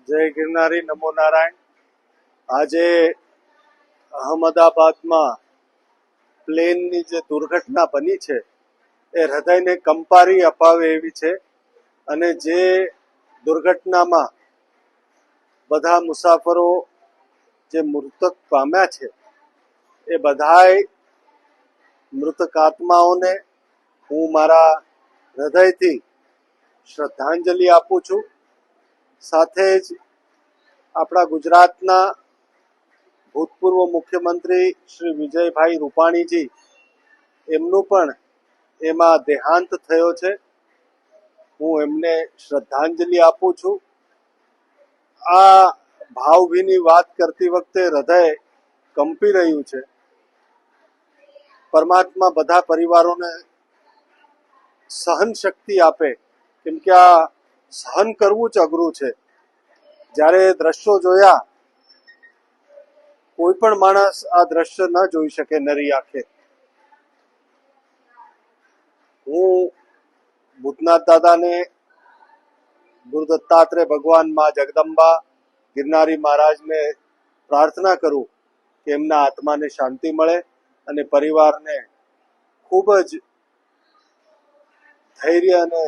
જય ગિરનારી, નમો નારાયણ. આજે અહમદાબાદમાં પ્લેનની જે દુર્ઘટના બની છે એ હૃદયને કંપારી અપાવે એવી છે. અને જે દુર્ઘટનામાં બધા મુસાફરો જે મૃતક પામ્યા છે એ બધાય મૃતક આત્માઓને હું મારા હૃદયથી શ્રદ્ધાંજલિ આપું છું. સાથે જ આપણા ગુજરાતના ભૂતપૂર્વ મુખ્યમંત્રી શ્રી વિજયભાઈ રૂપાણીજી, એમનું પણ એમાં દેહાંત થયો છે. હું એમને શ્રદ્ધાંજલિ આપું છું. આ ભાવભીની વાત કરતી વખતે હૃદય કંપી રહ્યું છે. પરમાત્મા બધા પરિવારોને સહન શક્તિ આપે, કેમ કે આ સહન કરવું જ અઘરું છે. જ્યારે દ્રશ્યો જોયા, કોઈ પણ માણસ આ દ્રશ્ય ન જોઈ શકે નરી આંખે. હું ભૂતનાથ દાદાને, ગુરુ દત્તાત્રેય ભગવાન, માં જગદંબા, ગિરનારી મહારાજને પ્રાર્થના કરું કે એમના આત્માને શાંતિ મળે અને પરિવારને ખૂબ જ ધૈર્ય અને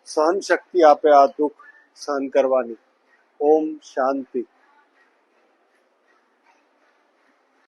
સહન શક્તિ આપે આ દુઃખ સહન કરવાની. ઓમ શાંતિ.